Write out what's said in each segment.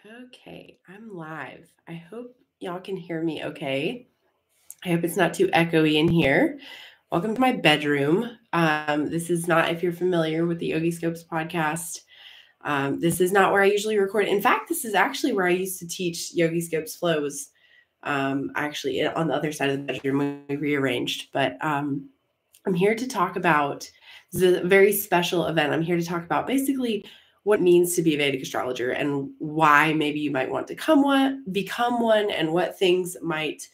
Okay, I'm live. I hope y'all can hear me okay. I hope it's not too echoey in here. Welcome to my bedroom. This is not, if you're familiar with the Horoscopes podcast, this is not where I usually record. In fact, this is actually where I used to teach Horoscopes flows, actually on the other side of the bedroom when we rearranged. But I'm here to talk about, this is a very special event. I'm here to talk about basically what it means to be a Vedic astrologer and why maybe you might want to become one, and what things might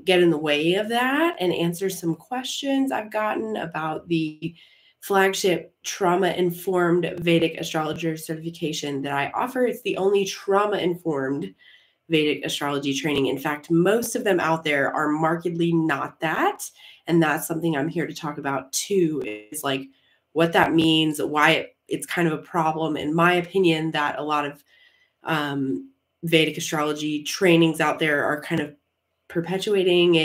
get in the way of that, and answer some questions I've gotten about the flagship trauma-informed Vedic astrologer certification that I offer. It's the only trauma-informed Vedic astrology training. In fact, most of them out there are markedly not that. And that's something I'm here to talk about too, is like what that means, why it's kind of a problem, in my opinion, that a lot of Vedic astrology trainings out there are kind of perpetuating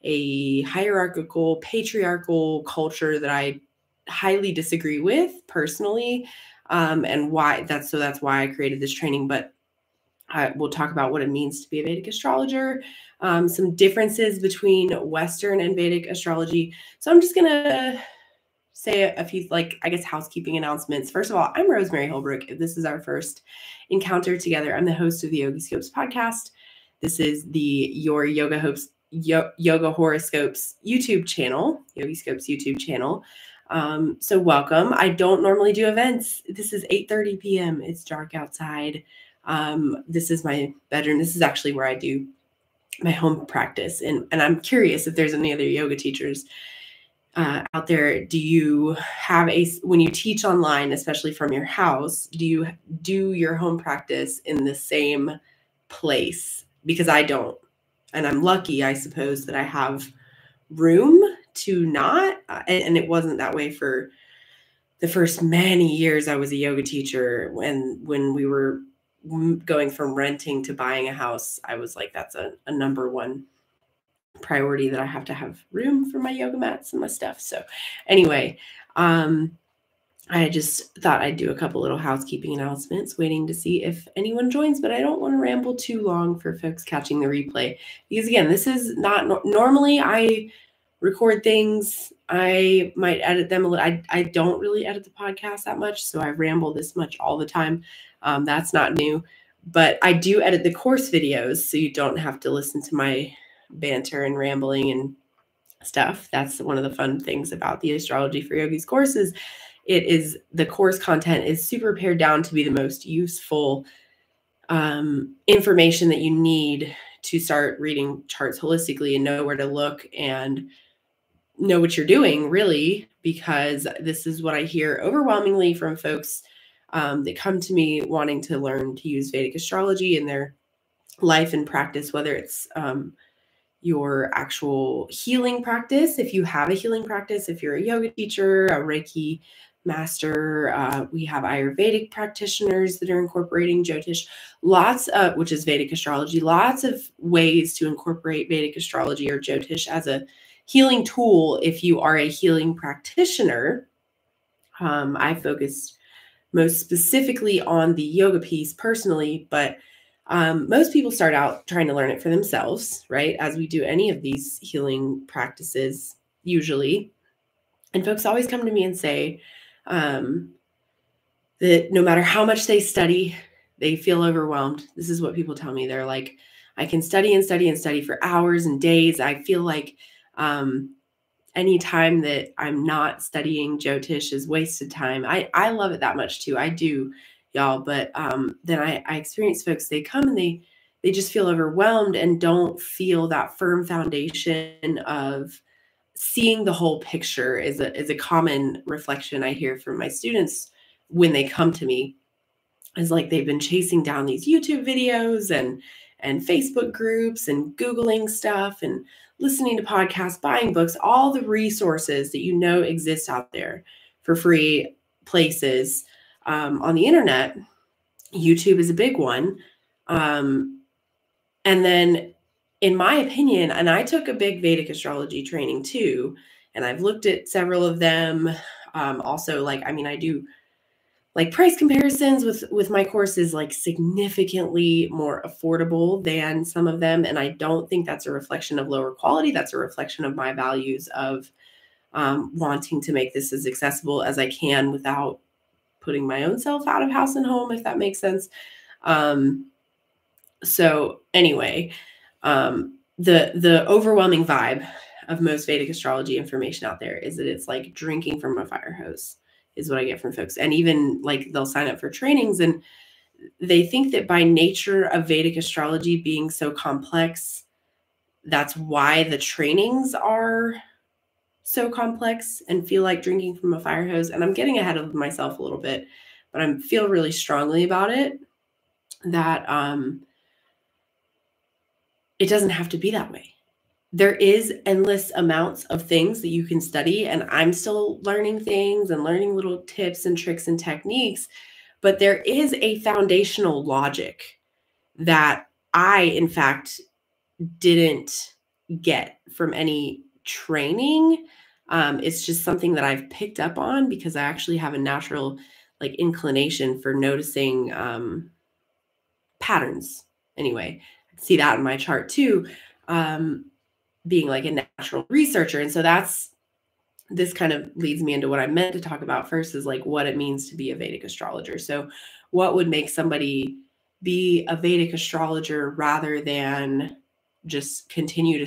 a hierarchical, patriarchal culture that I highly disagree with personally. And why that's why I created this training. But we'll talk about what it means to be a Vedic astrologer, some differences between Western and Vedic astrology. So I'm just going to say a few, I guess, housekeeping announcements. First of all, I'm Rosemary Holbrook. If this is our first encounter together, I'm the host of the Horoscopes podcast. This is the Your Yoga Horoscopes YouTube channel, Horoscopes YouTube channel. So welcome. I don't normally do events. This is 8:30 p.m. It's dark outside. This is my bedroom. This is actually where I do my home practice. And I'm curious if there's any other yoga teachers out there. Do you have when you teach online, especially from your house, do you do your home practice in the same place? Because I don't. And I'm lucky, I suppose, that I have room to not. And it wasn't that way for the first many years I was a yoga teacher. When we were going from renting to buying a house, I was like, that's a number one priority, that I have to have room for my yoga mats and my stuff. So anyway, I just thought I'd do a couple little housekeeping announcements, waiting to see if anyone joins, but I don't want to ramble too long for folks catching the replay, because again, this is not normally I record things. I might edit them a little. I don't really edit the podcast that much, so I ramble this much all the time. That's not new, but I do edit the course videos, so you don't have to listen to my banter and rambling and stuff. That's one of the fun things about the Astrology for Yogis courses. It is, the course content is super pared down to be the most useful information that you need to start reading charts holistically and know where to look and know what you're doing, really, because this is what I hear overwhelmingly from folks that come to me wanting to learn to use Vedic astrology in their life and practice, whether it's your actual healing practice, if you have a healing practice, if you're a yoga teacher, a Reiki master, we have Ayurvedic practitioners that are incorporating Jyotish, which is Vedic astrology, lots of ways to incorporate Vedic astrology or Jyotish as a healing tool if you are a healing practitioner. I focused most specifically on the yoga piece personally, but most people start out trying to learn it for themselves, right? As we do any of these healing practices, usually. And folks always come to me and say that no matter how much they study, they feel overwhelmed. This is what people tell me. They're like, I can study and study and study for hours and days. I feel like any time that I'm not studying Jyotish is wasted time. I love it that much too. I do, y'all. But then I experience folks, they come and they just feel overwhelmed and don't feel that firm foundation of seeing the whole picture. Is a common reflection I hear from my students when they come to me, is like they've been chasing down these YouTube videos and Facebook groups and Googling stuff and listening to podcasts, buying books, all the resources that you know exist out there for free places on the internet. YouTube is a big one. And then, in my opinion, and I took a big Vedic astrology training too, and I've looked at several of them. Also, I do like price comparisons with my course is like significantly more affordable than some of them. And I don't think that's a reflection of lower quality. That's a reflection of my values of wanting to make this as accessible as I can without putting my own self out of house and home, if that makes sense. So anyway, the overwhelming vibe of most Vedic astrology information out there is that it's like drinking from a fire hose is what I get from folks. And even like they'll sign up for trainings and they think that by nature of Vedic astrology being so complex, that's why the trainings are so complex and feel like drinking from a fire hose. And I'm getting ahead of myself a little bit, but I feel really strongly about it that it doesn't have to be that way. There is endless amounts of things that you can study, and I'm still learning things and learning little tips and tricks and techniques, but there is a foundational logic that I, in fact, didn't get from any training. It's just something that I've picked up on because I actually have a natural like inclination for noticing patterns. Anyway, I see that in my chart too. Being like a natural researcher. And so this kind of leads me into what I meant to talk about first is like what it means to be a Vedic astrologer. So what would make somebody be a Vedic astrologer rather than just continue to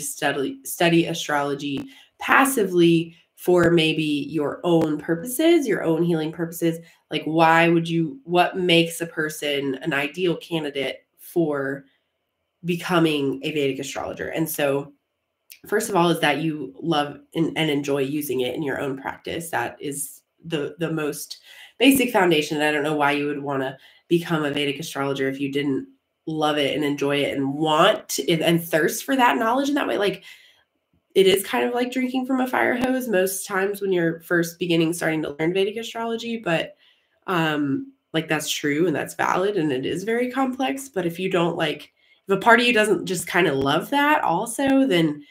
study astrology passively for maybe your own purposes, your own healing purposes? Like what makes a person an ideal candidate for becoming a Vedic astrologer? And so first of all, is that you love and enjoy using it in your own practice. That is the most basic foundation. I don't know why you would want to become a Vedic astrologer if you didn't love it and enjoy it and want and thirst for that knowledge in that way. Like it is kind of like drinking from a fire hose most times when you're first starting to learn Vedic astrology, but like that's true and that's valid and it is very complex. But if you don't if a part of you doesn't just kind of love that also, then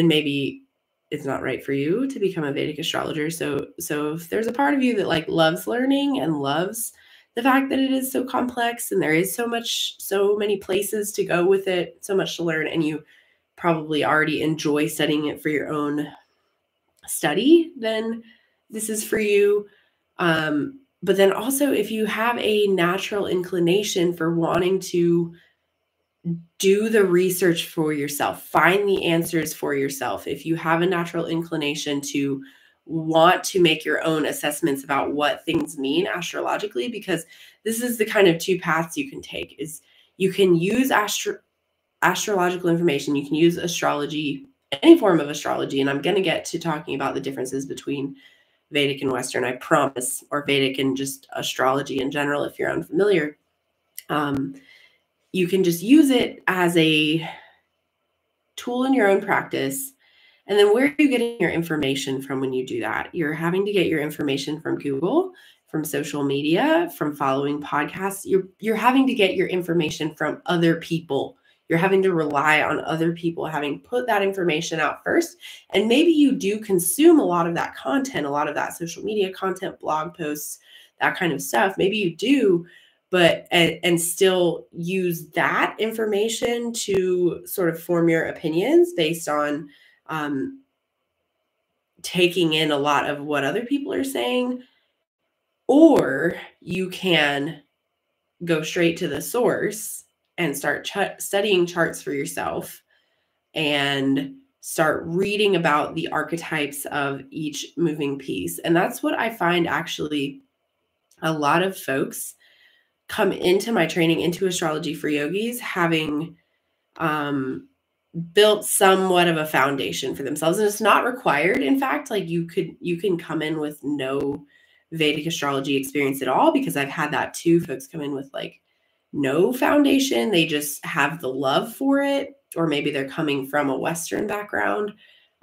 maybe it's not right for you to become a Vedic astrologer. So if there's a part of you that like loves learning and loves the fact that it is so complex and there is so many places to go with it, so much to learn, and you probably already enjoy studying it for your own study, then this is for you. But then also if you have a natural inclination for wanting to do the research for yourself, find the answers for yourself. If you have a natural inclination to want to make your own assessments about what things mean astrologically, because this is the kind of two paths you can take is you can use astrological information. You can use astrology, any form of astrology. And I'm going to get to talking about the differences between Vedic and Western, I promise, or Vedic and just astrology in general, if you're unfamiliar. You can just use it as a tool in your own practice. And then where are you getting your information from when you do that? You're having to get your information from Google, from social media, from following podcasts. You're having to get your information from other people. You're having to rely on other people having put that information out first. And maybe you do consume a lot of that content, a lot of that social media content, blog posts, that kind of stuff. Maybe you do, but and still use that information to sort of form your opinions based on taking in a lot of what other people are saying. Or you can go straight to the source and start studying charts for yourself and start reading about the archetypes of each moving piece. And that's what I find actually a lot of folks come into my training, into astrology for yogis, having built somewhat of a foundation for themselves. And it's not required. In fact, like you can come in with no Vedic astrology experience at all, because I've had that too. Folks come in with like no foundation. They just have the love for it, or maybe they're coming from a Western background.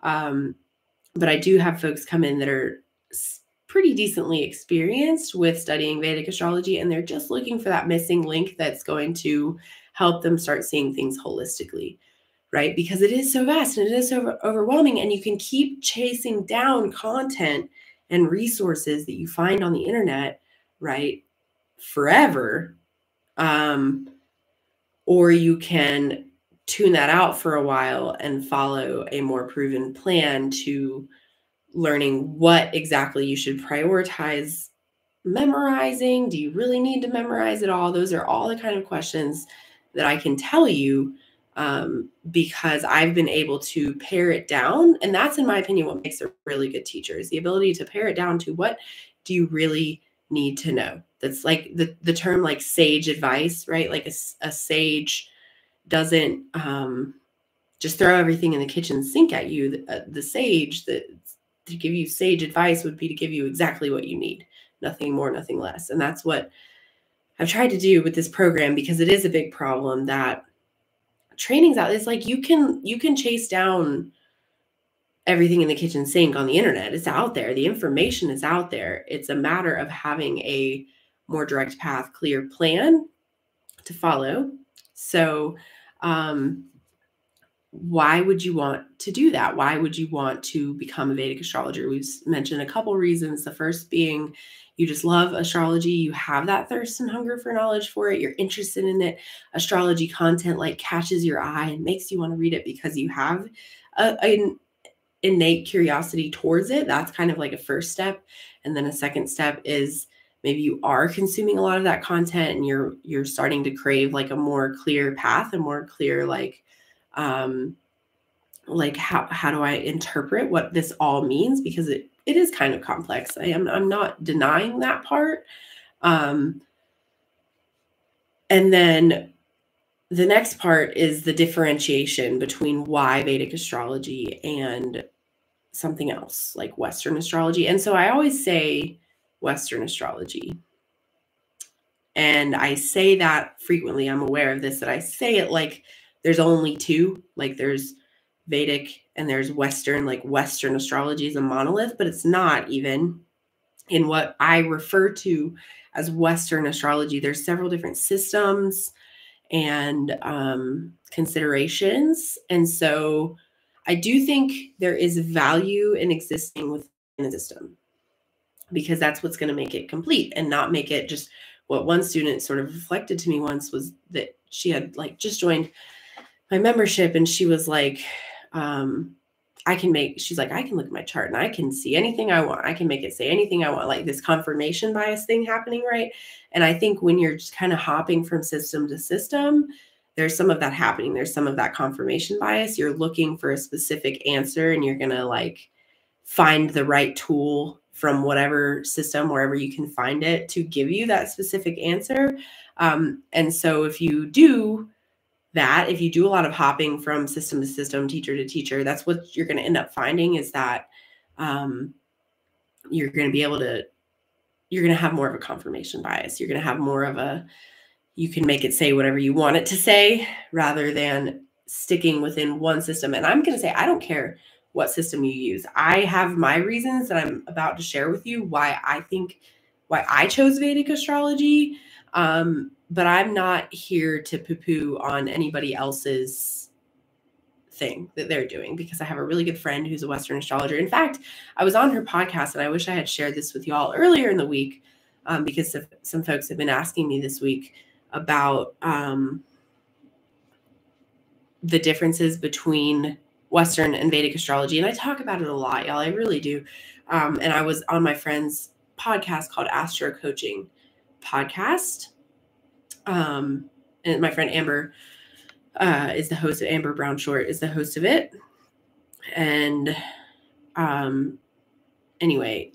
But I do have folks come in that are pretty decently experienced with studying Vedic astrology, and they're just looking for that missing link that's going to help them start seeing things holistically, right? Because it is so vast and it is so overwhelming, and you can keep chasing down content and resources that you find on the internet, right? forever. Or you can tune that out for a while and follow a more proven plan to learning what exactly you should prioritize memorizing. Do you really need to memorize it all? Those are all the kind of questions that I can tell you, because I've been able to pare it down. And that's, in my opinion, what makes a really good teacher, is the ability to pare it down to what do you really need to know. That's like the term like sage advice, right? Like a sage doesn't just throw everything in the kitchen sink at you. The sage that to give you sage advice would be to give you exactly what you need, nothing more, nothing less. And that's what I've tried to do with this program, because it is a big problem that training's out. It's like you can chase down everything in the kitchen sink on the internet. It's out there. The information is out there. It's a matter of having a more direct path, clear plan to follow. So, why would you want to do that? Why would you want to become a Vedic astrologer? We've mentioned a couple reasons. The first being you just love astrology. You have that thirst and hunger for knowledge for it. You're interested in it. Astrology content like catches your eye and makes you want to read it because you have an innate curiosity towards it. That's kind of like a first step. And then a second step is maybe you are consuming a lot of that content and you're starting to crave like a more clear path, a more clear how do I interpret what this all means? Because it is kind of complex. I'm not denying that part. And then the next part is the differentiation between why Vedic astrology and something else like Western astrology. And so I always say Western astrology. And I say that frequently. I'm aware of this, that I say it like there's only two, like there's Vedic and there's Western, like Western astrology is a monolith, but it's not. Even in what I refer to as Western astrology, there's several different systems and considerations. And so I do think there is value in existing within a system, because that's what's going to make it complete and not make it just what one student sort of reflected to me once was that she had like just joined my membership and she was like, she's like, I can look at my chart and I can see anything I want. I can make it say anything I want, like this confirmation bias thing happening, right? And I think when you're just kind of hopping from system to system, there's some of that happening. There's some of that confirmation bias. You're looking for a specific answer and you're going to like find the right tool from whatever system, wherever you can find it, to give you that specific answer. And so if you do that, if you do a lot of hopping from system to system, teacher to teacher, that's what you're going to end up finding, is that you're going to have more of a confirmation bias. You're going to have more of you can make it say whatever you want it to say rather than sticking within one system. And I'm going to say, I don't care what system you use. I have my reasons that I'm about to share with you why I chose Vedic astrology. But I'm not here to poo-poo on anybody else's thing that they're doing, because I have a really good friend who's a Western astrologer. In fact, I was on her podcast and I wish I had shared this with y'all earlier in the week, because some folks have been asking me this week about the differences between Western and Vedic astrology. And I talk about it a lot, y'all. I really do. And I was on my friend's podcast called Astro Coaching Podcast. And my friend Amber is the host of Amber Brown Short is the host of it. And anyway,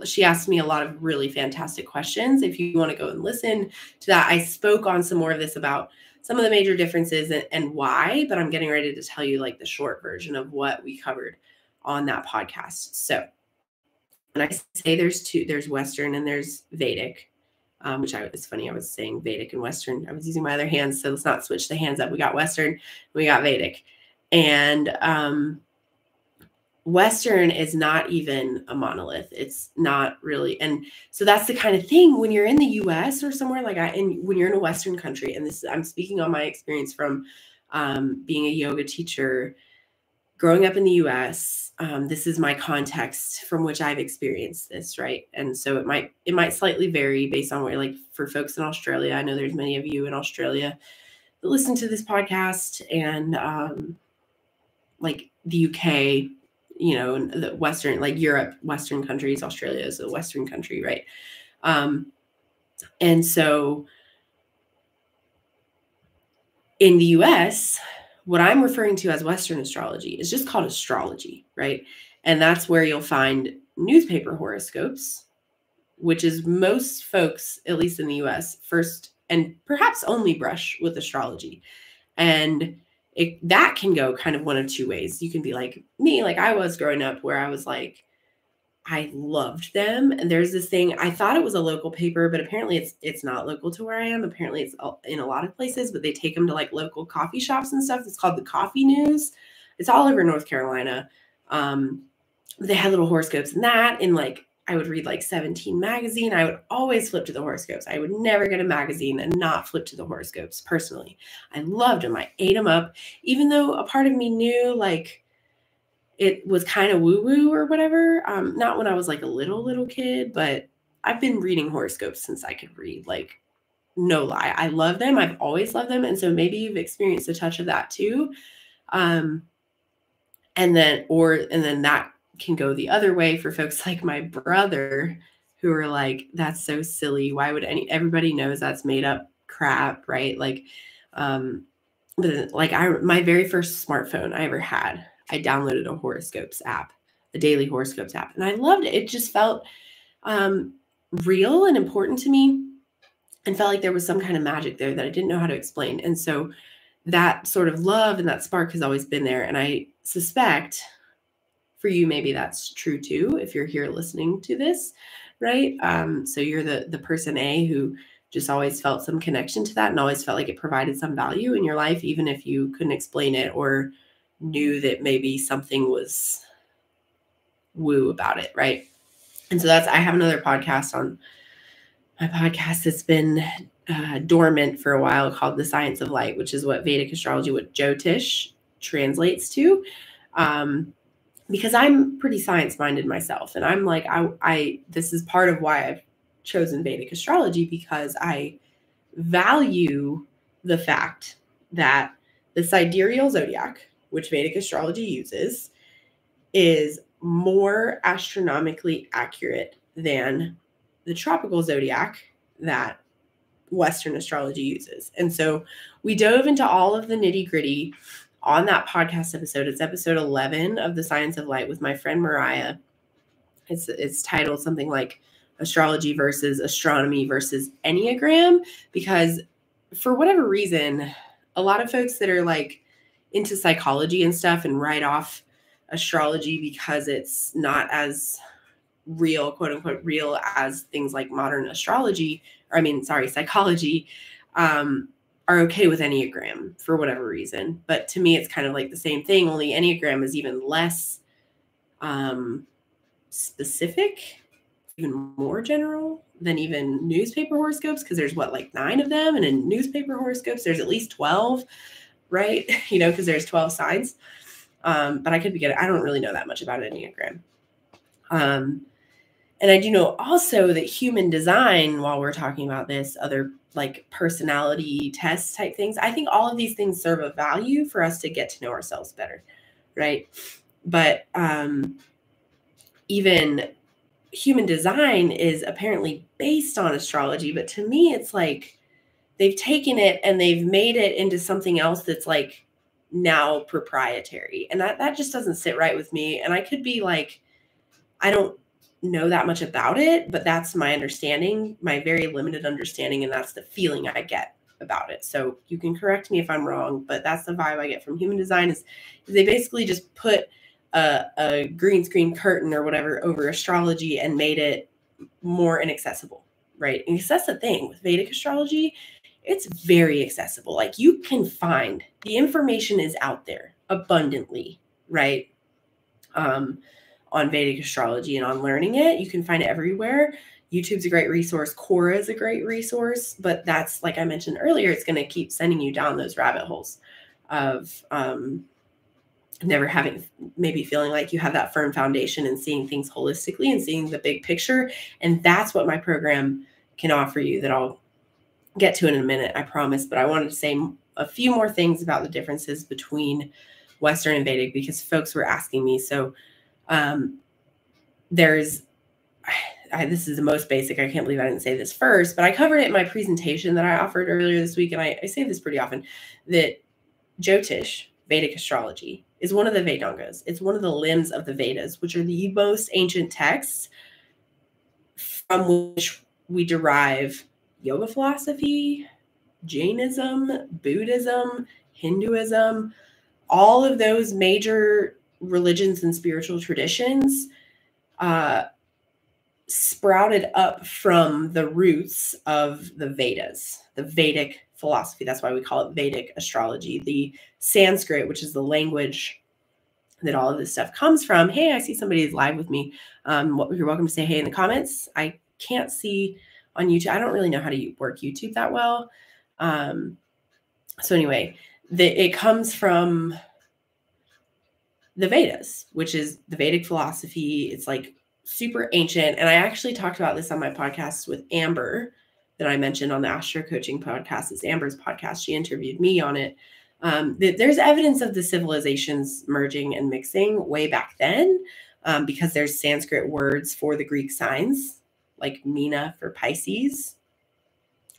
she asked me a lot of really fantastic questions. If you want to go and listen to that, I spoke on some more of this about some of the major differences and why, but I'm getting ready to tell you like the short version of what we covered on that podcast. So when I say there's Western and there's Vedic, it's funny, I was saying Vedic and Western. I was using my other hands, so let's not switch the hands up. We got Western, we got Vedic. And Western is not even a monolith. It's not really. And so that's the kind of thing when you're in the US or somewhere when you're in a Western country, and I'm speaking on my experience from being a yoga teacher, growing up in the US, this is my context from which I've experienced this, right? And so it might slightly vary based on where, like for folks in Australia, I know there's many of you in Australia that listen to this podcast, and like the UK, you know, and the Western, like Europe, Western countries. Australia is a Western country, right? And so in the US, what I'm referring to as Western astrology is just called astrology, right? And that's where you'll find newspaper horoscopes, which is most folks, at least in the US, first and perhaps only brush with astrology. And that can go kind of one of two ways. You can be like me, like I was growing up, where I was like, I loved them. And there's this thing, I thought it was a local paper, but apparently it's not local to where I am. Apparently it's in a lot of places, but they take them to like local coffee shops and stuff. It's called the Coffee News. It's all over North Carolina. They had little horoscopes in that. And like, I would read like 17 magazine. I would always flip to the horoscopes. I would never get a magazine and not flip to the horoscopes personally. I loved them. I ate them up, even though a part of me knew like, it was kind of woo-woo or whatever. Not when I was like a little kid, but I've been reading horoscopes since I could read, like no lie. I love them. I've always loved them. And so maybe you've experienced a touch of that too. And then that can go the other way for folks like my brother who are like, that's so silly. Why would everybody knows that's made up crap, right? Like, but like my very first smartphone I ever had, I downloaded a horoscopes app, a daily horoscopes app, and I loved it. It just felt real and important to me, and felt like there was some kind of magic there that I didn't know how to explain. And so that sort of love and that spark has always been there. And I suspect for you, maybe that's true too, if you're here listening to this, right? So you're the person A who just always felt some connection to that and always felt like it provided some value in your life, even if you couldn't explain it or knew that maybe something was woo about it, right? And so I have another podcast on my podcast that's been dormant for a while called The Science of Light, which is what Vedic Astrology, what Jyotish translates to. Because I'm pretty science-minded myself. And I'm like, this is part of why I've chosen Vedic Astrology, because I value the fact that the sidereal zodiac, which Vedic astrology uses, is more astronomically accurate than the tropical zodiac that Western astrology uses. And so we dove into all of the nitty-gritty on that podcast episode. It's episode 11 of The Science of Light with my friend Mariah. It's titled something like Astrology versus Astronomy versus Enneagram, because for whatever reason, a lot of folks that are like into psychology and stuff and write off astrology because it's not as real, quote unquote, real as things like modern astrology, psychology, are okay with Enneagram for whatever reason. But to me, it's kind of like the same thing, only Enneagram is even less specific, even more general than even newspaper horoscopes, because there's like 9 of them. And in newspaper horoscopes, there's at least 12, right? Because there's 12 signs. But I could be getting, I don't really know that much about Enneagram. And I do know also that human design, while we're talking about this, other like personality test type things, I think all of these things serve a value for us to get to know ourselves better, right? But even human design is apparently based on astrology, but to me, it's like they've taken it and they've made it into something else that's like now proprietary. And that just doesn't sit right with me. And I could be like, I don't know that much about it, but that's my understanding, my very limited understanding. And that's the feeling I get about it. So you can correct me if I'm wrong, but that's the vibe I get from human design is they basically just put a green screen curtain or whatever over astrology and made it more inaccessible, right? And that's the thing with Vedic astrology, it's very accessible. Like you can find the information is out there abundantly, right? On Vedic astrology and on learning it, you can find it everywhere. YouTube's a great resource. Quora is a great resource, but that's, like I mentioned earlier, it's going to keep sending you down those rabbit holes of never having, maybe feeling like you have that firm foundation and seeing things holistically and seeing the big picture. And that's what my program can offer you, that I'll get to in a minute, I promise. But I wanted to say a few more things about the differences between Western and Vedic, because folks were asking me. So there's, this is the most basic. I can't believe I didn't say this first, but I covered it in my presentation that I offered earlier this week. And I say this pretty often, that Jyotish, Vedic astrology, is one of the Vedangas. It's one of the limbs of the Vedas, which are the most ancient texts from which we derive yoga philosophy, Jainism, Buddhism, Hinduism, all of those major religions and spiritual traditions sprouted up from the roots of the Vedas, the Vedic philosophy. That's why we call it Vedic astrology. The Sanskrit, which is the language that all of this stuff comes from. Hey, I see somebody's live with me. You're welcome to say hey in the comments. I can't see on YouTube. I don't really know how to work YouTube that well. So anyway, it comes from the Vedas, which is the Vedic philosophy. It's like super ancient. And I actually talked about this on my podcast with Amber that I mentioned on the Astro Coaching podcast. It's Amber's podcast. She interviewed me on it. There's evidence of the civilizations merging and mixing way back then, because there's Sanskrit words for the Greek signs, like Mina for Pisces,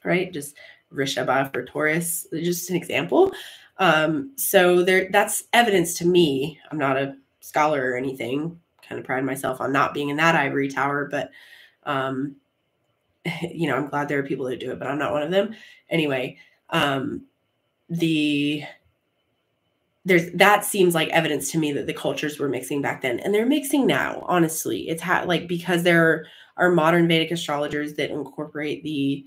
right? Just Rishabha for Taurus, just an example. So that's evidence to me. I'm not a scholar or anything. Kind of pride myself on not being in that ivory tower, but I'm glad there are people that do it, but I'm not one of them. Anyway, that seems like evidence to me that the cultures were mixing back then, and they're mixing now. Honestly, it's because there are modern Vedic astrologers that incorporate the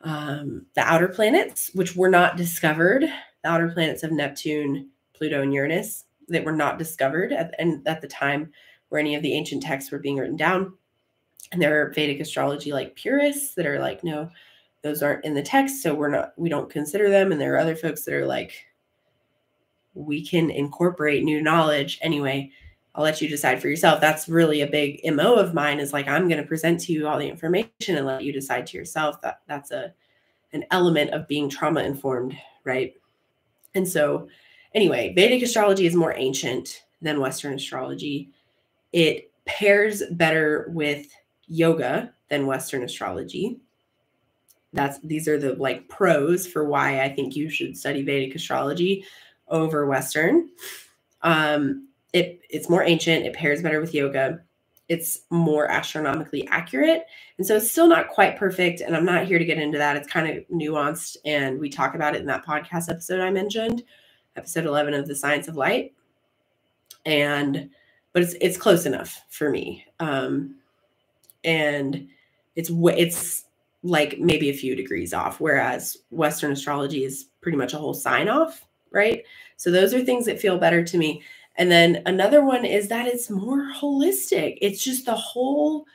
outer planets, which were not discovered, the outer planets of Neptune, Pluto, and Uranus, that were not discovered at the time where any of the ancient texts were being written down. And there are Vedic astrology like purists that are like, no, those aren't in the text, so we don't consider them. And there are other folks that are like, we can incorporate new knowledge. Anyway, I'll let you decide for yourself. That's really a big MO of mine, is like, I'm going to present to you all the information and let you decide to yourself. That's an element of being trauma informed, right? And so anyway, Vedic astrology is more ancient than Western astrology. It pairs better with yoga than Western astrology. These are the like pros for why I think you should study Vedic astrology over Western. It's more ancient. It pairs better with yoga. It's more astronomically accurate. And so it's still not quite perfect. And I'm not here to get into that. It's kind of nuanced. And we talk about it in that podcast episode I mentioned, episode 11 of The Science of Light. But it's close enough for me. And it's like maybe a few degrees off, whereas Western astrology is pretty much a whole sign off, right? So those are things that feel better to me. And then another one is that it's more holistic. It's just the whole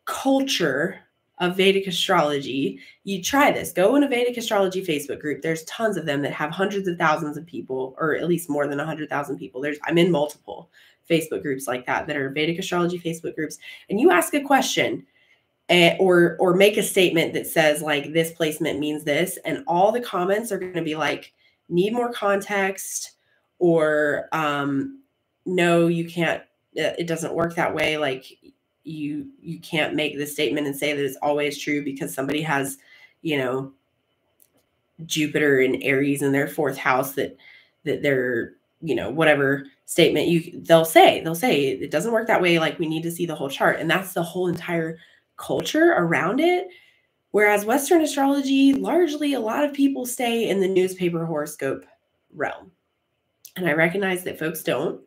culture of Vedic astrology. You try this, go in a Vedic astrology Facebook group. There's tons of them that have hundreds of thousands of people, or at least more than 100,000 people. I'm in multiple Facebook groups like that are Vedic astrology Facebook groups. And you ask a question or make a statement that says like, this placement means this. And all the comments are going to be like, need more context, or no, you can't, it doesn't work that way. Like you can't make this statement and say that it's always true because somebody has, Jupiter and Aries in their fourth house that they're, whatever statement they'll say it doesn't work that way. Like we need to see the whole chart. And that's the whole entire culture around it. Whereas Western astrology, largely a lot of people stay in the newspaper horoscope realm. And I recognize that folks don't.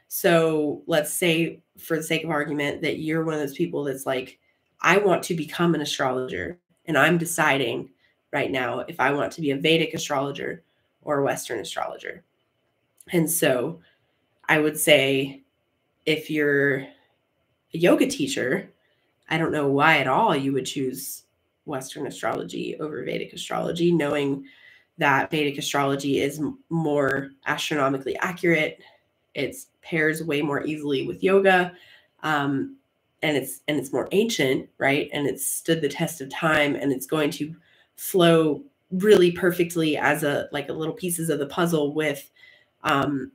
So let's say, for the sake of argument, that you're one of those people that's like, I want to become an astrologer, and I'm deciding right now if I want to be a Vedic astrologer or a Western astrologer. And so I would say, if you're a yoga teacher, I don't know why at all you would choose Western astrology over Vedic astrology, knowing that Vedic astrology is more astronomically accurate. It pairs way more easily with yoga. And it's more ancient, right? And it's stood the test of time, and it's going to flow really perfectly as a little pieces of the puzzle with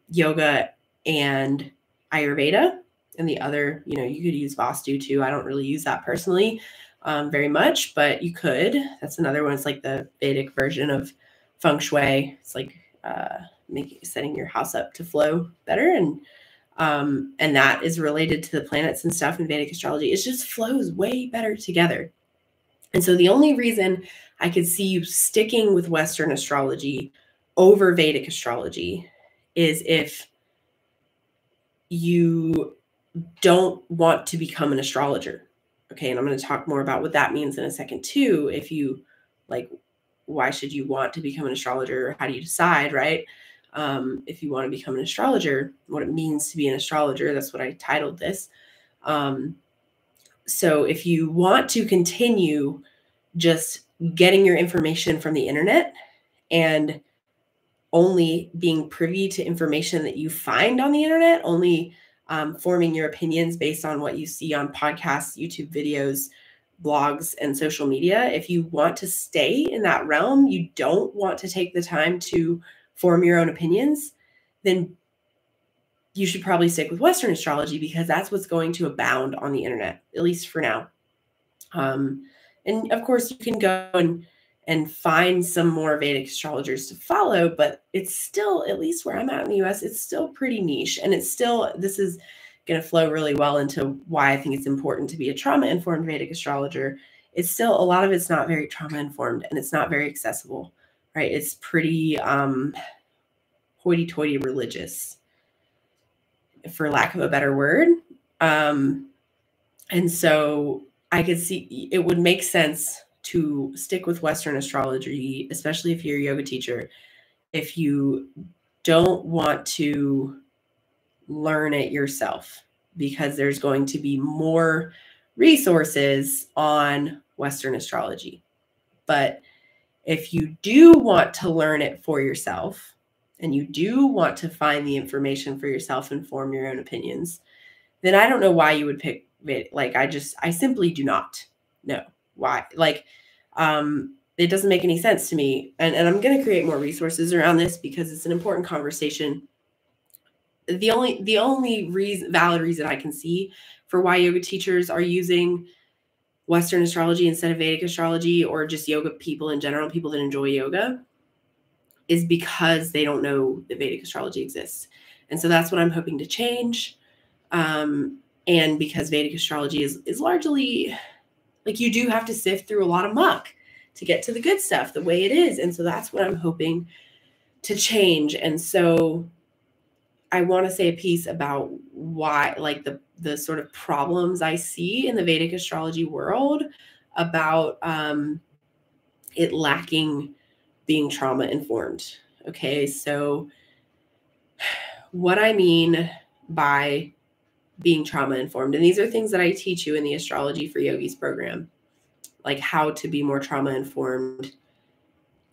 yoga and Ayurveda. And the other, you could use Vastu too. I don't really use that personally very much, but you could. That's another one. It's like the Vedic version of feng shui. It's like setting your house up to flow better, and that is related to the planets and stuff in Vedic astrology. It just flows way better together. And so the only reason I could see you sticking with Western astrology over Vedic astrology is if you don't want to become an astrologer. Okay. And I'm going to talk more about what that means in a second too. If you why should you want to become an astrologer? How do you decide, right? If you want to become an astrologer, what it means to be an astrologer. That's what I titled this. So if you want to continue just getting your information from the internet and only being privy to information that you find on the internet, only forming your opinions based on what you see on podcasts, YouTube videos, blogs, and social media. If you want to stay in that realm, you don't want to take the time to form your own opinions, then you should probably stick with Western astrology, because that's what's going to abound on the internet, at least for now. And of course, you can go and find some more Vedic astrologers to follow, but it's still, at least where I'm at in the US, it's still pretty niche. And it's still, this is going to flow really well into why I think it's important to be a trauma-informed Vedic astrologer. It's still, a lot of it's not very trauma-informed, and it's not very accessible, right? It's pretty hoity-toity religious, for lack of a better word. And so I could see it would make sense to stick with Western astrology, especially if you're a yoga teacher, if you don't want to learn it yourself, because there's going to be more resources on Western astrology. But if you do want to learn it for yourself, and you do want to find the information for yourself and form your own opinions, then I don't know why you would pick Vedic. I simply do not know why. It doesn't make any sense to me. And I'm going to create more resources around this, because it's an important conversation. The only valid reason I can see for why yoga teachers are using Western astrology instead of Vedic astrology, or just yoga people in general, people that enjoy yoga, is because they don't know that Vedic astrology exists. And so that's what I'm hoping to change. And because Vedic astrology is largely, you do have to sift through a lot of muck to get to the good stuff the way it is. And so that's what I'm hoping to change. And so I want to say a piece about why, the sort of problems I see in the Vedic astrology world about it lacking being trauma informed. Okay, so what I mean by being trauma informed, and these are things that I teach you in the Astrology for Yogis program, like how to be more trauma informed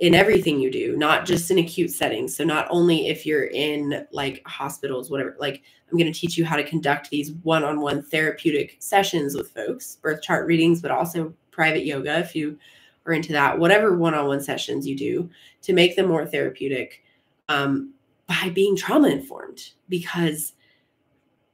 in everything you do, not just in acute settings. So not only if you're in hospitals, whatever, I'm going to teach you how to conduct these one-on-one therapeutic sessions with folks, birth chart readings, but also private yoga, if you are into that, whatever one-on-one sessions you do, to make them more therapeutic by being trauma informed. Because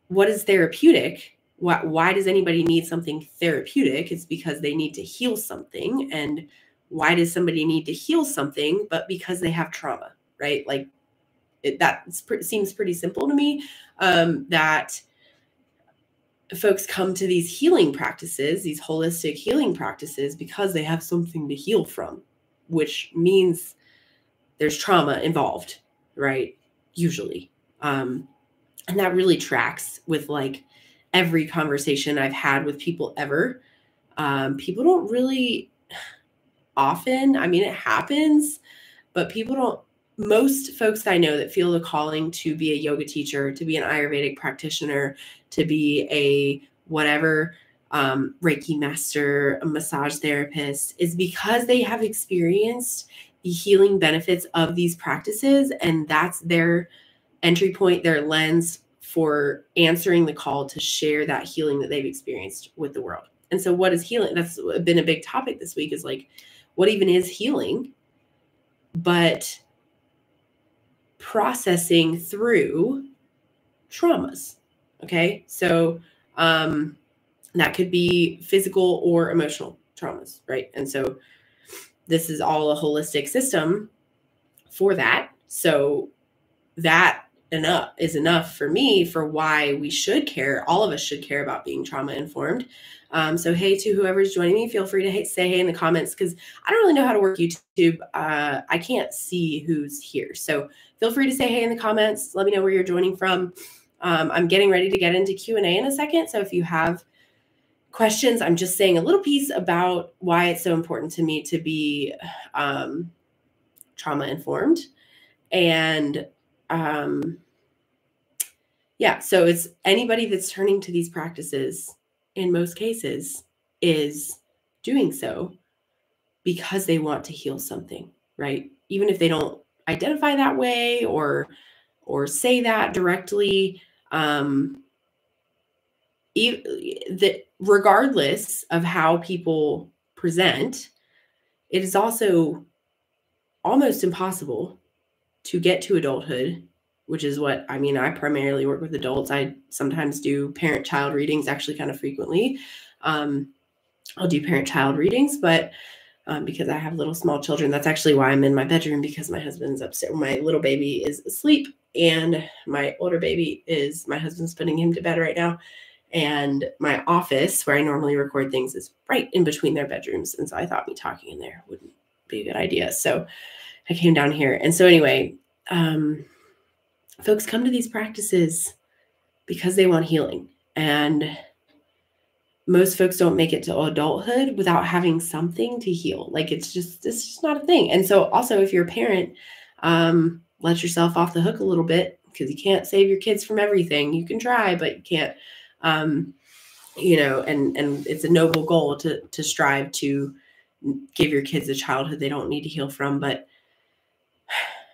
what is therapeutic? Why does anybody need something therapeutic? It's because they need to heal something. And why does somebody need to heal something? But because they have trauma, right? Seems pretty simple to me, that folks come to these healing practices, these holistic healing practices, because they have something to heal from, which means there's trauma involved, right? Usually. And that really tracks with every conversation I've had with people ever. People don't really often, it happens, but most folks I know that feel the calling to be a yoga teacher, to be an Ayurvedic practitioner, to be a whatever, Reiki master, a massage therapist, is because they have experienced the healing benefits of these practices. And that's their entry point, their lens for answering the call to share that healing that they've experienced with the world. And so what is healing? That's been a big topic this week, is like, what even is healing? But processing through traumas. Okay. So that could be physical or emotional traumas, right? And so this is all a holistic system for that. So that is enough for me for why we should care. All of us should care about being trauma informed. So hey, to whoever's joining me, feel free to say hey in the comments, because I don't really know how to work YouTube. I can't see who's here. So feel free to say hey in the comments. Let me know where you're joining from. I'm getting ready to get into Q&A in a second. So if you have questions, I'm just saying a little piece about why it's so important to me to be trauma informed. And yeah, so it's anybody that's turning to these practices, in most cases, is doing so because they want to heal something, right? Even if they don't identify that way or say that directly, regardless of how people present, it is also almost impossible to get to adulthood, which is what I mean. I primarily work with adults. I sometimes do parent-child readings, actually kind of frequently. I'll do parent-child readings, but because I have little small children, that's actually why I'm in my bedroom, because my husband's upstairs. My little baby is asleep, and my older baby my husband's putting him to bed right now. And my office, where I normally record things, is right in between their bedrooms. And so I thought me talking in there wouldn't be a good idea. So I came down here. And so anyway, folks come to these practices because they want healing. And most folks don't make it to adulthood without having something to heal. Like it's just not a thing. And so also, if you're a parent, let yourself off the hook a little bit, because you can't save your kids from everything. You can try, but you can't. And it's a noble goal to strive to give your kids a childhood they don't need to heal from. But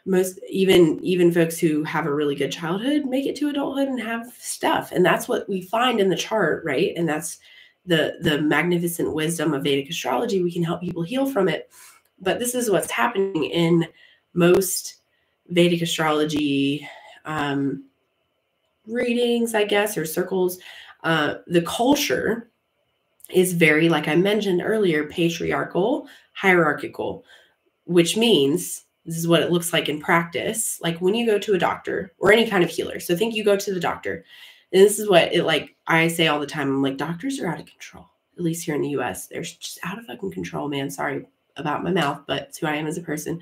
most, even folks who have a really good childhood, make it to adulthood and have stuff. And that's what we find in the chart, right? And that's the magnificent wisdom of Vedic astrology. We can help people heal from it. But this is what's happening in most Vedic astrology readings, I guess, or circles. The culture is very, like I mentioned earlier, patriarchal, hierarchical, which means this is what it looks like in practice. Like when you go to a doctor or any kind of healer. So think you go to the doctor, and this is what I say all the time. I'm like, doctors are out of control, at least here in the US. They're just out of fucking control, man. Sorry about my mouth, but it's who I am as a person.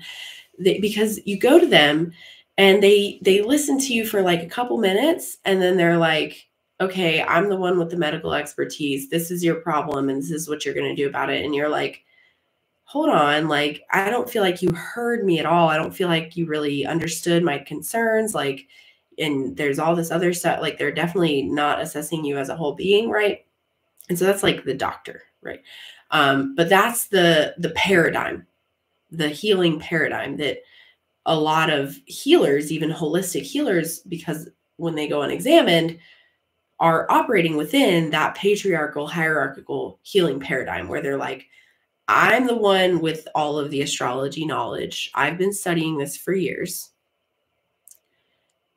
Because you go to them and they listen to you for like a couple minutes, and then they're like, okay, I'm the one with the medical expertise. This is your problem, and this is what you're going to do about it. And you're like, hold on, like, I don't feel like you heard me at all. I don't feel like you really understood my concerns. Like, and there's all this other stuff. Like, they're definitely not assessing you as a whole being, right? And so that's like the doctor, right? But that's the paradigm, the healing paradigm that a lot of healers, even holistic healers, because when they go unexamined, are operating within that patriarchal, hierarchical healing paradigm, where they're like, I'm the one with all of the astrology knowledge. I've been studying this for years.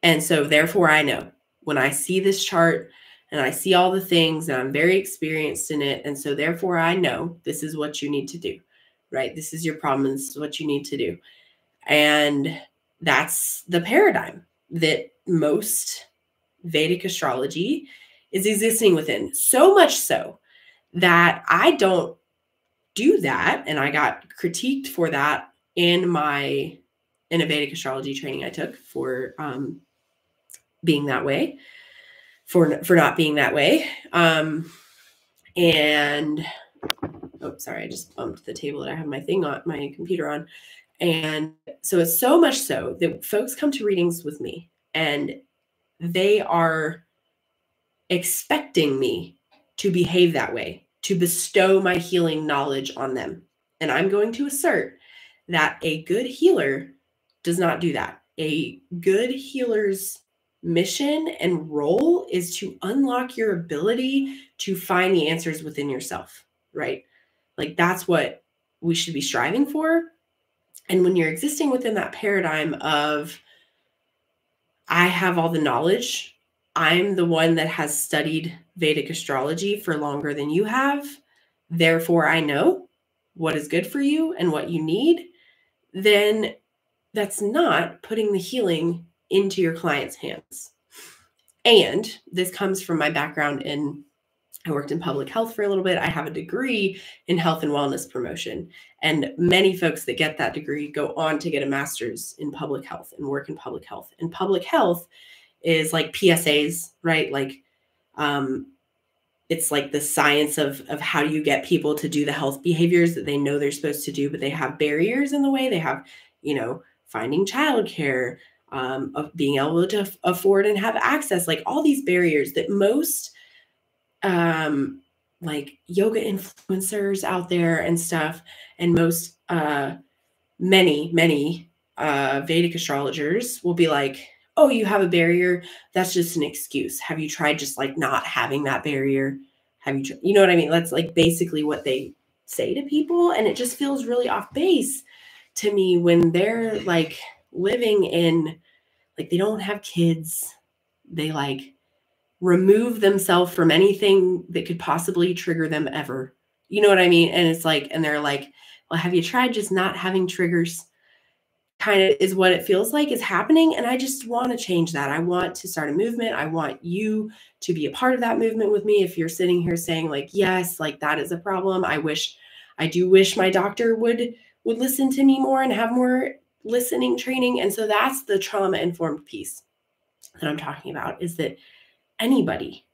And so therefore I know when I see this chart and I see all the things, and I'm very experienced in it. And so therefore I know this is what you need to do, right? This is your problem. This is what you need to do. And that's the paradigm that most Vedic astrology is existing within. So much so that I don't do that. And I got critiqued for that in a Vedic astrology training I took for being that way, for not being that way. And oh, sorry, I just bumped the table that I have my computer on. And so it's so much so that folks come to readings with me and they are expecting me to behave that way, to bestow my healing knowledge on them. And I'm going to assert that a good healer does not do that. a good healer's mission and role is to unlock your ability to find the answers within yourself, right? Like that's what we should be striving for. And when you're existing within that paradigm of, I have all the knowledge, I'm the one that has studied Vedic astrology for longer than you have, therefore I know what is good for you and what you need, then that's not putting the healing into your client's hands. And this comes from my background in, I worked in public health for a little bit. I have a degree in health and wellness promotion. And many folks that get that degree go on to get a master's in public health and work in public health. And public health is like PSAs, right? Like, it's like the science of how do you get people to do the health behaviors that they know they're supposed to do, but they have barriers in the way. They have, finding childcare, of being able to afford and have access, like all these barriers that most like yoga influencers out there and stuff, and most many Vedic astrologers will be like, oh, you have a barrier, that's just an excuse. Have you tried just like not having that barrier? Have you you know what I mean? That's like basically what they say to people. And it just feels really off base to me when they're like living in, like, they don't have kids. They like remove themselves from anything that could possibly trigger them ever. You know what I mean? And it's like, and they're like, well, have you tried just not having triggers? Kind of is what it feels like is happening. And I just want to change that. I want to start a movement. I want you to be a part of that movement with me. If you're sitting here saying like, yes, like that is a problem. I do wish my doctor would listen to me more and have more listening training. And so that's the trauma-informed piece that I'm talking about, is that anybody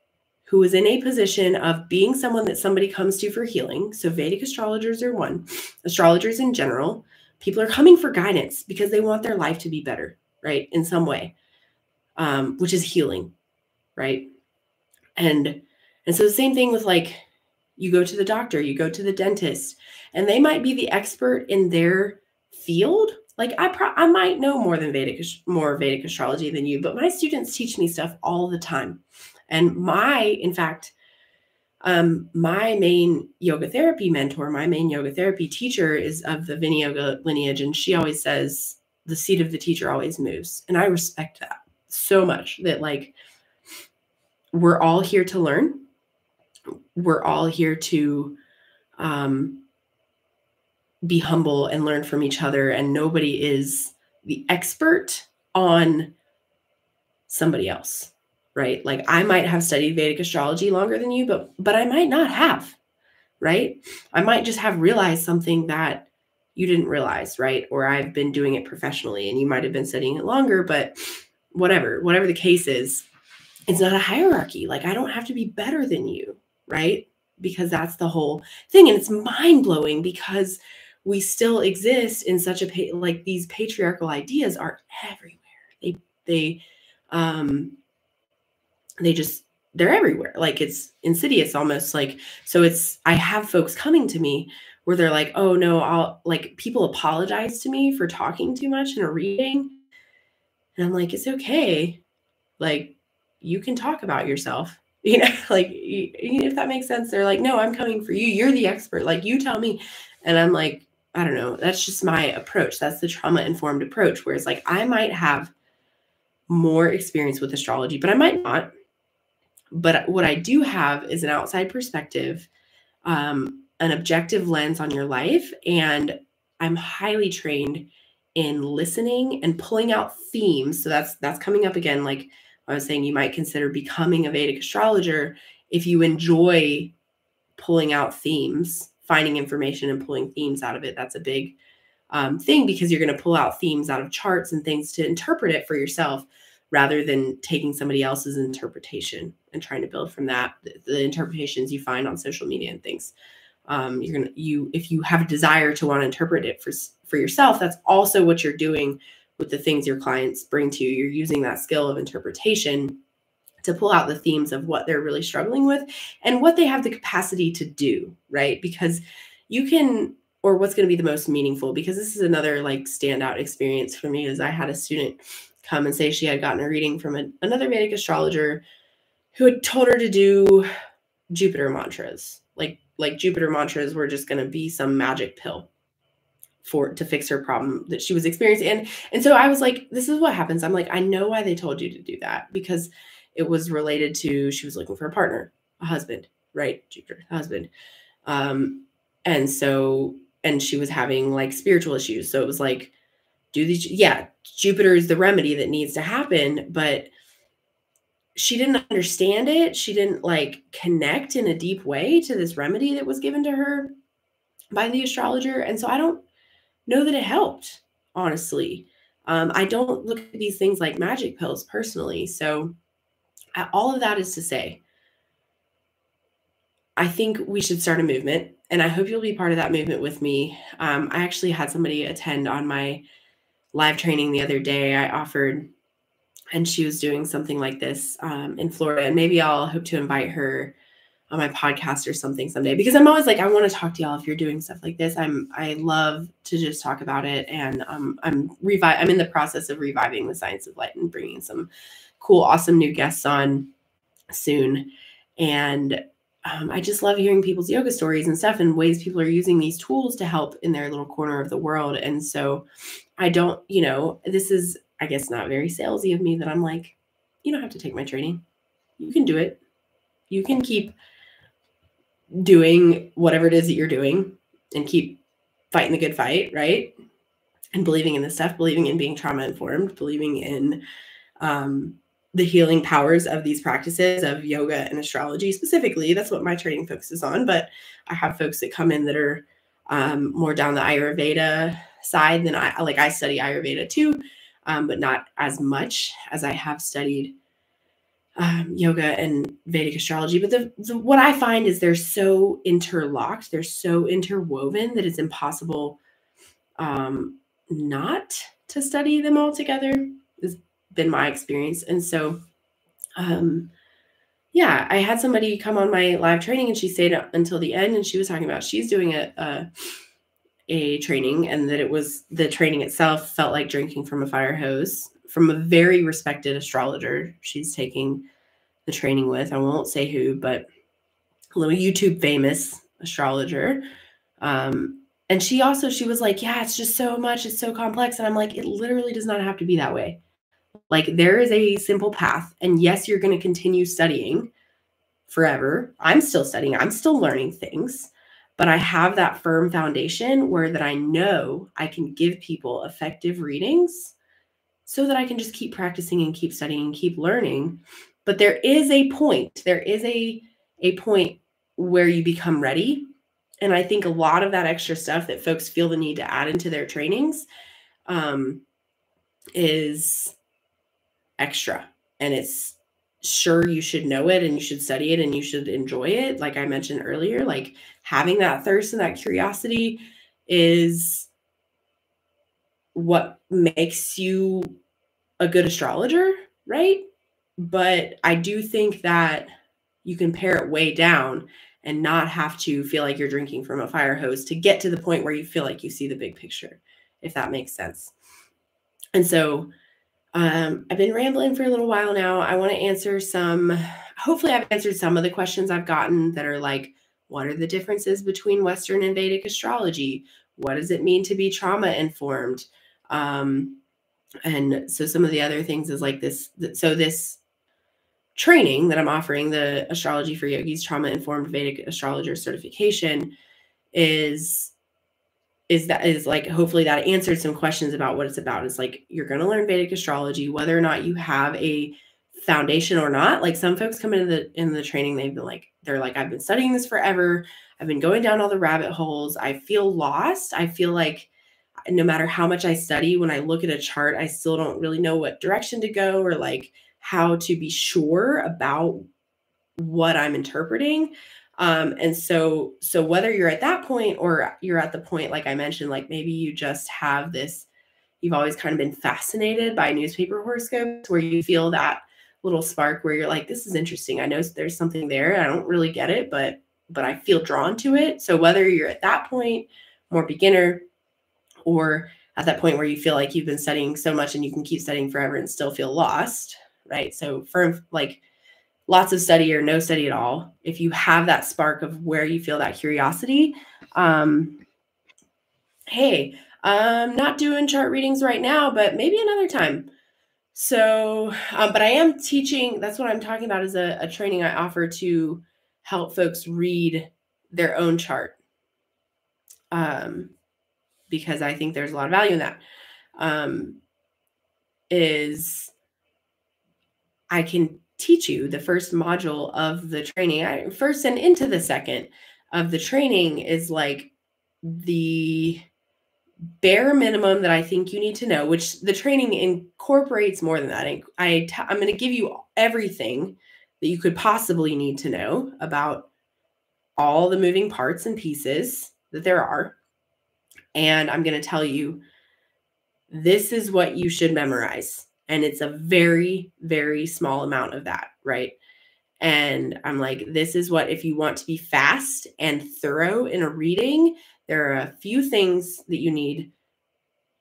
who is in a position of being someone that somebody comes to for healing, so Vedic astrologers are one, astrologers in general, people are coming for guidance because they want their life to be better, right? In some way, which is healing, right? And so the same thing with like, you go to the doctor, you go to the dentist, and they might be the expert in their field. Like I might know more Vedic astrology than you, but my students teach me stuff all the time. And in fact, my main yoga therapy mentor, my main yoga therapy teacher is of the Vinyasa lineage. And she always says the seat of the teacher always moves. And I respect that so much, that like, we're all here to learn. We're all here to, be humble and learn from each other. And nobody is the expert on somebody else, right? Like I might have studied Vedic astrology longer than you, but I might not have, right? I might just have realized something that you didn't realize, right? Or I've been doing it professionally and you might have been studying it longer, but whatever the case is, it's not a hierarchy. Like I don't have to be better than you, right? Because that's the whole thing. And it's mind blowing because we still exist in such a, like these patriarchal ideas are everywhere. They're everywhere. Like it's insidious almost, like, so I have folks coming to me where they're like, oh no, people apologize to me for talking too much in a reading. And I'm like, it's okay. Like you can talk about yourself, like, if that makes sense. They're like, no, I'm coming for you. You're the expert. Like you tell me. And I'm like, I don't know. That's just my approach. That's the trauma-informed approach, where it's like, I might have more experience with astrology, but I might not. But what I do have is an outside perspective, an objective lens on your life. And I'm highly trained in listening and pulling out themes. So that's coming up again. Like I was saying, you might consider becoming a Vedic astrologer if you enjoy pulling out themes, finding information and pulling themes out of it. That's a big thing, because you're going to pull out themes out of charts and things to interpret it for yourself, rather than taking somebody else's interpretation and trying to build from that, the interpretations you find on social media and things. If you have a desire to want to interpret it for yourself, that's also what you're doing with the things your clients bring to you. You're using that skill of interpretation to pull out the themes of what they're really struggling with and what they have the capacity to do, right? Because you can or what's going to be the most meaningful? Because this is another like standout experience for me, is I had a student come and say she had gotten a reading from another Vedic astrologer who had told her to do Jupiter mantras. Like Jupiter mantras were just going to be some magic pill to fix her problem that she was experiencing. And so I was like, this is what happens. I'm like, I know why they told you to do that, because it was related to, she was looking for a partner, a husband, right? Jupiter, husband. And she was having like spiritual issues. So it was like, Jupiter is the remedy that needs to happen, but she didn't understand it. She didn't like connect in a deep way to this remedy that was given to her by the astrologer. And so I don't know that it helped, honestly. I don't look at these things like magic pills personally. So all of that is to say, I think we should start a movement, and I hope you'll be part of that movement with me. I actually had somebody attend on my live training the other day. I offered, and she was doing something like this in Florida, and maybe I'll hope to invite her on my podcast or something someday, because I'm always like, I want to talk to y'all if you're doing stuff like this. I love to just talk about it. And I'm in the process of reviving the Science of Light and bringing some cool, awesome new guests on soon. And I just love hearing people's yoga stories and stuff, and ways people are using these tools to help in their little corner of the world. And so I don't, this is, I guess, not very salesy of me, that I'm like, you don't have to take my training. You can do it. You can keep doing whatever it is that you're doing and keep fighting the good fight, right? And believing in this stuff, believing in being trauma informed, believing in the healing powers of these practices of yoga and astrology specifically. That's what my training focuses on. But I have folks that come in that are more down the Ayurveda side than I study Ayurveda too, but not as much as I have studied yoga and Vedic astrology. But what I find is they're so interlocked, they're so interwoven, that it's impossible not to study them all together, has been my experience. And so, I had somebody come on my live training, and she stayed up until the end, and she was talking about she's doing a training, and that the training itself felt like drinking from a fire hose, from a very respected astrologer she's taking the training with. I won't say who, but a little YouTube famous astrologer. And she was like, yeah, it's just so much. It's so complex. And I'm like, it literally does not have to be that way. Like, there is a simple path. And yes, you're going to continue studying forever. I'm still studying. I'm still learning things. But I have that firm foundation that I know I can give people effective readings, so that I can just keep practicing and keep studying and keep learning. But there is a point where you become ready. And I think a lot of that extra stuff that folks feel the need to add into their trainings is extra. And it's, sure, you should know it, and you should study it, and you should enjoy it. Like I mentioned earlier, like having that thirst and that curiosity is what makes you a good astrologer, right? But I do think that you can pare it way down and not have to feel like you're drinking from a fire hose to get to the point where you feel like you see the big picture, if that makes sense. And so I've been rambling for a little while now. I want to hopefully I've answered some of the questions I've gotten that are like, what are the differences between Western and Vedic astrology? What does it mean to be trauma informed? And so some of the other things is like this. So this training that I'm offering, the Astrology for Yogis Trauma Informed Vedic Astrologer certification, is like, hopefully that answered some questions about what it's about. It's like, you're going to learn Vedic astrology, whether or not you have a foundation or not. Like, some folks come into the training, they're like, I've been studying this forever. I've been going down all the rabbit holes. I feel lost. I feel like no matter how much I study, when I look at a chart, I still don't really know what direction to go, or like how to be sure about what I'm interpreting. And so whether you're at that point, or you're at the point, like I mentioned, like maybe you just have this, you've always kind of been fascinated by newspaper horoscopes, where you feel that little spark where you're like, this is interesting. I know there's something there. I don't really get it, but I feel drawn to it. So whether you're at that point, more beginner, or at that point where you feel like you've been studying so much and you can keep studying forever and still feel lost, right? So for like lots of study or no study at all, if you have that spark of where you feel that curiosity, hey, I'm not doing chart readings right now, but maybe another time. So, but I am teaching, that's what I'm talking about, is a training I offer to help folks read their own chart. Because I think there's a lot of value in that. Is I can teach you the first module of the training. First and into the second of the training is like the bare minimum that I think you need to know, which the training incorporates more than that. I'm going to give you everything that you could possibly need to know about all the moving parts and pieces that there are. And I'm going to tell you, this is what you should memorize. And it's a very, very small amount of that, right? And I'm like, this is what, if you want to be fast and thorough in a reading, there are a few things that you need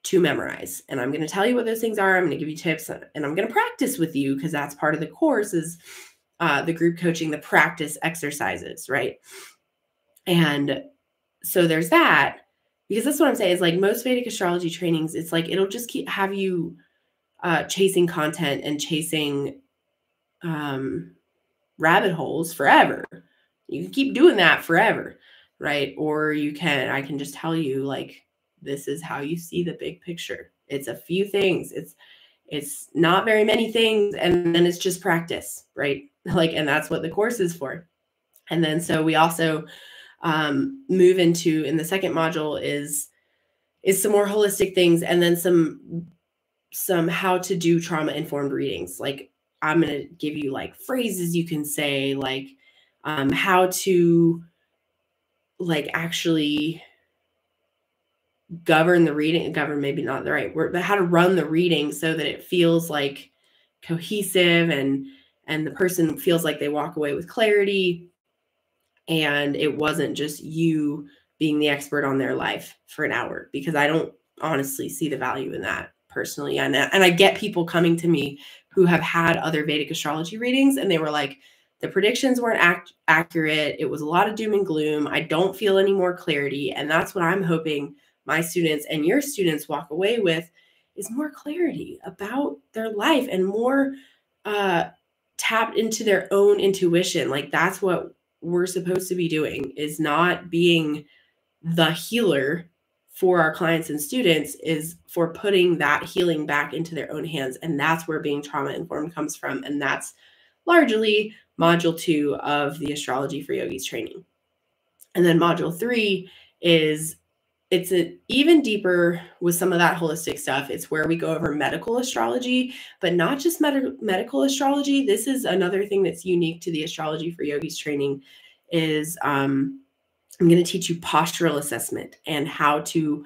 to memorize. And I'm going to tell you what those things are. I'm going to give you tips, and I'm going to practice with you, because that's part of the course, is the group coaching, the practice exercises, right? And so there's that, because that's what I'm saying is, like, most Vedic astrology trainings, it's like, it'll just have you chasing content and chasing rabbit holes forever. You can keep doing that forever, right? Or I can just tell you, like, this is how you see the big picture. It's a few things. It's not very many things. And then it's just practice, right? Like, and that's what the course is for. And then, so we also move into, in the second module, is some more holistic things. And then some how to do trauma informed readings. Like, I'm going to give you like phrases you can say, like how to like actually govern the reading. Govern, maybe not the right word, but how to run the reading so that it feels like cohesive, and the person feels like they walk away with clarity, and it wasn't just you being the expert on their life for an hour, because I don't honestly see the value in that personally. And I get people coming to me who have had other Vedic astrology readings, and they were like, the predictions weren't accurate. It was a lot of doom and gloom. I don't feel any more clarity. And that's what I'm hoping my students and your students walk away with, is more clarity about their life, and more tapped into their own intuition. Like, that's what we're supposed to be doing, is not being the healer for our clients and students, is for putting that healing back into their own hands. And that's where being trauma informed comes from. And that's largely module 2 of the Astrology for Yogis training. And then module 3 is, it's even deeper with some of that holistic stuff. It's where we go over medical astrology, but not just medical astrology. This is another thing that's unique to the Astrology for Yogis training, is I'm going to teach you postural assessment, and how to,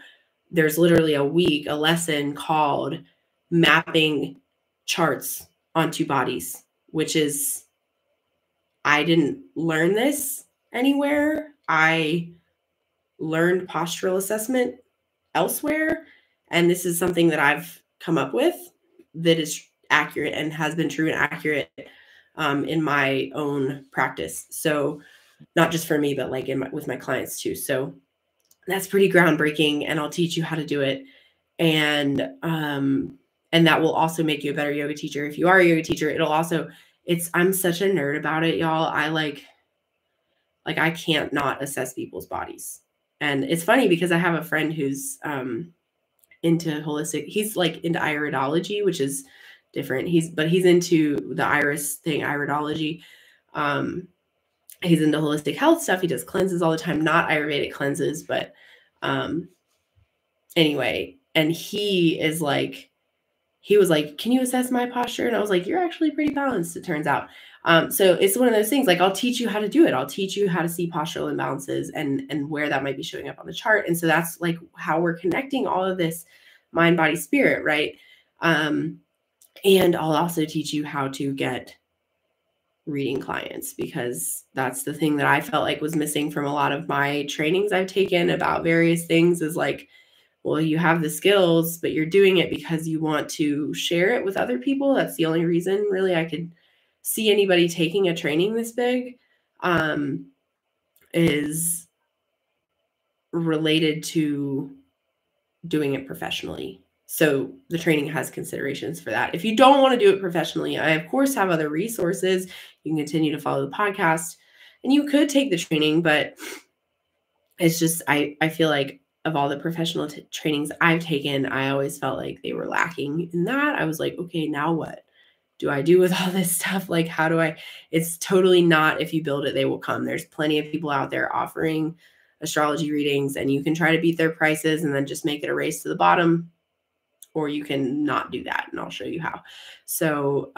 there's literally a lesson called mapping charts onto bodies, which is, I didn't learn this anywhere. I learned postural assessment elsewhere. And this is something that I've come up with that is accurate, and has been true and accurate in my own practice. So not just for me, but like with my clients too. So that's pretty groundbreaking, and I'll teach you how to do it. And that will also make you a better yoga teacher. If you are a yoga teacher, it'll also, I'm such a nerd about it, y'all. I like I can't not assess people's bodies. And it's funny, because I have a friend who's into holistic. He's like into iridology, which is different. He's into the iris thing, iridology. He's into holistic health stuff. He does cleanses all the time, not Ayurvedic cleanses, but anyway. And he was like, can you assess my posture? And I was like, you're actually pretty balanced, it turns out. So it's one of those things, like, I'll teach you how to do it. I'll teach you how to see postural imbalances and where that might be showing up on the chart. And so that's like how we're connecting all of this mind, body, spirit, right? And I'll also teach you how to get reading clients, because that's the thing that I felt like was missing from a lot of my trainings I've taken about various things, is like, well, you have the skills, but you're doing it because you want to share it with other people. That's the only reason really I could see anybody taking a training this big, is related to doing it professionally. So the training has considerations for that. If you don't want to do it professionally, I of course have other resources. You can continue to follow the podcast and you could take the training, but it's just, I feel like of all the professional trainings I've taken, I always felt like they were lacking in that. I was like, okay, now what do I do with all this stuff? Like, how do I, it's totally not, if you build it, they will come. There's plenty of people out there offering astrology readings, and you can try to beat their prices and then just make it a race to the bottom, or you can not do that. And I'll show you how. So,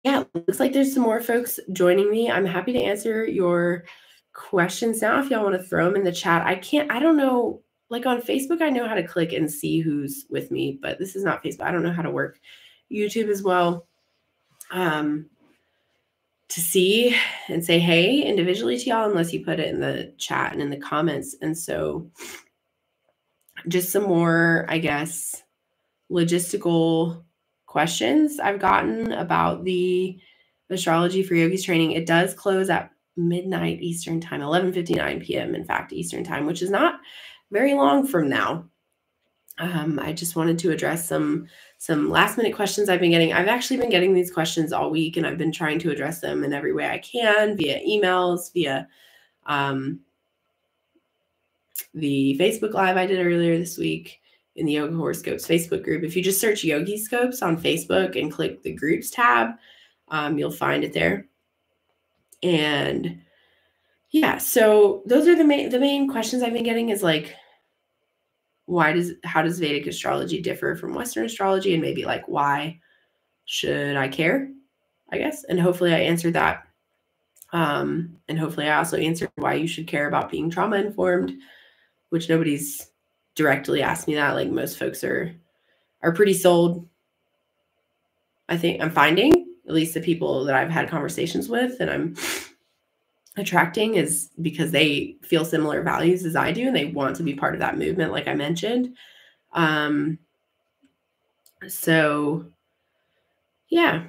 yeah, looks like there's some more folks joining me. I'm happy to answer your questions now if y'all want to throw them in the chat. I don't know, like on Facebook, I know how to click and see who's with me, but this is not Facebook. I don't know how to work YouTube as well, to see and say hey individually to y'all, unless you put it in the chat and in the comments. And so just some more, I guess, logistical questions I've gotten about the Astrology for Yogis training. It does close at midnight Eastern time, 11:59 p.m. in fact, Eastern time, which is not very long from now. I just wanted to address some last minute questions I've been getting. I've actually been getting these questions all week, and I've been trying to address them in every way I can, via emails, via the Facebook Live I did earlier this week in the Yoga Horoscopes Facebook group. If you just search Yogi Scopes on Facebook and click the groups tab, you'll find it there. And yeah, so those are the main questions I've been getting, is like, how does Vedic astrology differ from Western astrology? And maybe like, why should I care, I guess? And hopefully I answered that. And hopefully I also answered why you should care about being trauma informed, which nobody's directly asked me that. Like, most folks are pretty sold. I think I'm finding, at least the people that I've had conversations with and I'm attracting, is because they feel similar values as I do, and they want to be part of that movement, like I mentioned. So yeah,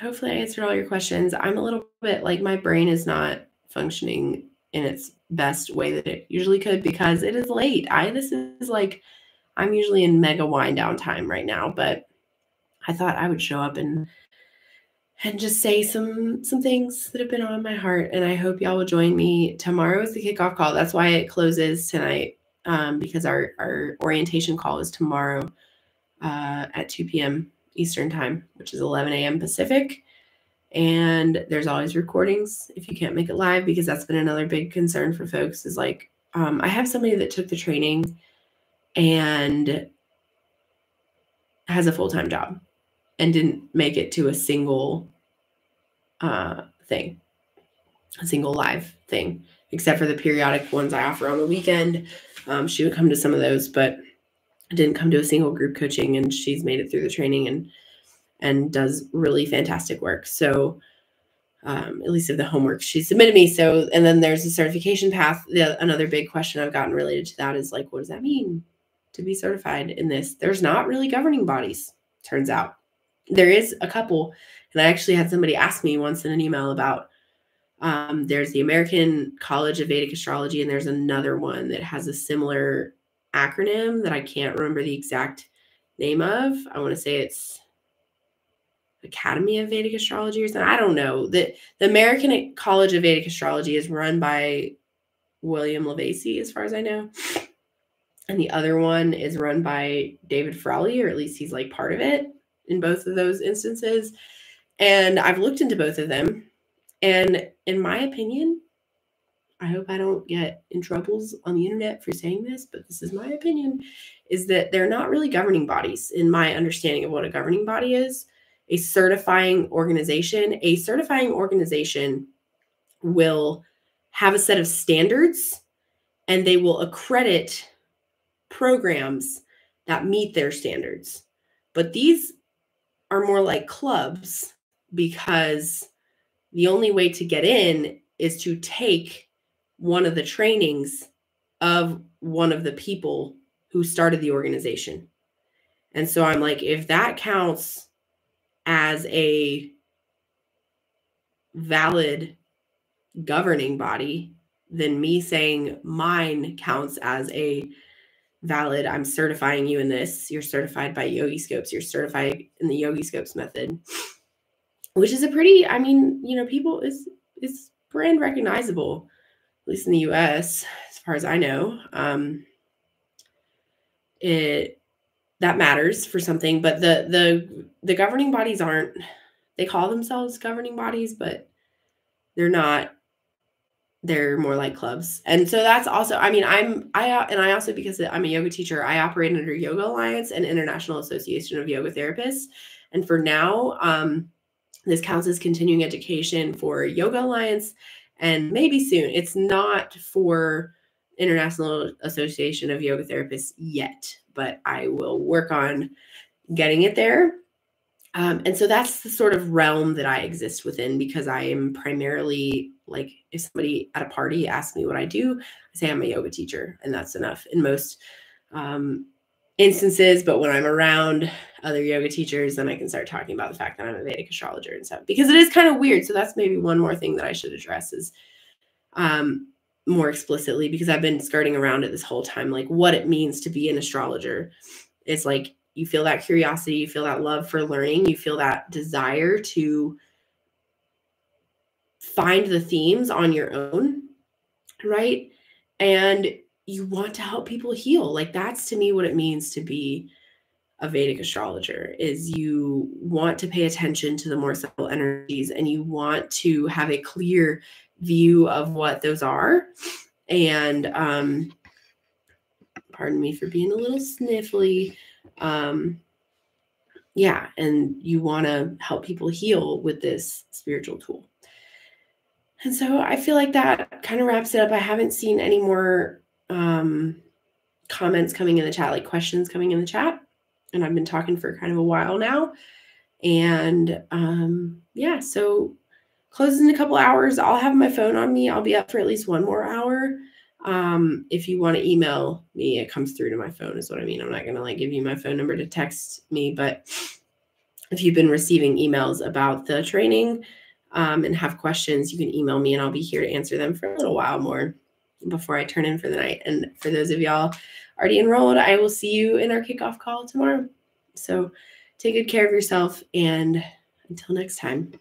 hopefully I answered all your questions. I'm a little bit like, my brain is not functioning in its best way that it usually could, because it is late. This is like, I'm usually in mega wind down time right now, but I thought I would show up and just say some things that have been on my heart. And I hope y'all will join me. Tomorrow is the kickoff call. That's why it closes tonight, because our orientation call is tomorrow at 2 p.m. Eastern time, which is 11 a.m. Pacific. And there's always recordings if you can't make it live, because that's been another big concern for folks, is like, I have somebody that took the training and has a full-time job and didn't make it to a single thing, a single live thing, except for the periodic ones I offer on the weekend. She would come to some of those, but didn't come to a single group coaching, and she's made it through the training and does really fantastic work. So at least of the homework she submitted me. So, and then there's a certification path. Another big question I've gotten related to that is like, what does that mean to be certified in this? There's not really governing bodies, turns out. There is a couple, and I actually had somebody ask me once in an email about, there's the American College of Vedic Astrology, and there's another one that has a similar acronym that I can't remember the exact name of. I want to say it's Academy of Vedic Astrology or something. I don't know. The American College of Vedic Astrology is run by William LaVacy, as far as I know. And the other one is run by David Frawley, or at least he's like part of it in both of those instances. And I've looked into both of them. And in my opinion, I hope I don't get in troubles on the internet for saying this, but this is my opinion, is that they're not really governing bodies in my understanding of what a governing body is. A certifying organization will have a set of standards, and they will accredit programs that meet their standards. But these are more like clubs, because the only way to get in is to take one of the trainings of one of the people who started the organization. And so I'm like, if that counts as a valid governing body, then me saying mine counts as a valid, I'm certifying you in this. You're certified by Yogiscopes. You're certified in the Yogiscopes method, which is a pretty, I mean, you know, people is brand recognizable, at least in the US, as far as I know. That matters for something, but the governing bodies aren't, they call themselves governing bodies, but they're not. They're more like clubs. And so that's also, I mean, I also, because I'm a yoga teacher, I operate under Yoga Alliance and International Association of Yoga Therapists. And for now, this counts as continuing education for Yoga Alliance, and maybe soon. It's not for International Association of Yoga Therapists yet, but I will work on getting it there. And so that's the sort of realm that I exist within, because I am primarily, like, if somebody at a party asks me what I do, I say I'm a yoga teacher, and that's enough in most instances. But when I'm around other yoga teachers, then I can start talking about the fact that I'm a Vedic astrologer and stuff, because it is kind of weird. So that's maybe one more thing that I should address is more explicitly, because I've been skirting around it this whole time, like what it means to be an astrologer. It's like, you feel that curiosity, you feel that love for learning, you feel that desire to find the themes on your own, right? And you want to help people heal. Like, that's to me what it means to be a Vedic astrologer, is you want to pay attention to the more subtle energies, and you want to have a clear view of what those are. And pardon me for being a little sniffly. Yeah, and you want to help people heal with this spiritual tool. And so I feel like that kind of wraps it up. I haven't seen any more comments coming in the chat, like questions coming in the chat. And I've been talking for kind of a while now. And yeah, so closes in a couple hours. I'll have my phone on me. I'll be up for at least one more hour. If you want to email me, it comes through to my phone, is what I mean. I'm not going to like give you my phone number to text me, but if you've been receiving emails about the training and have questions, you can email me, and I'll be here to answer them for a little while more before I turn in for the night. And for those of y'all already enrolled, I will see you in our kickoff call tomorrow. So take good care of yourself, and until next time.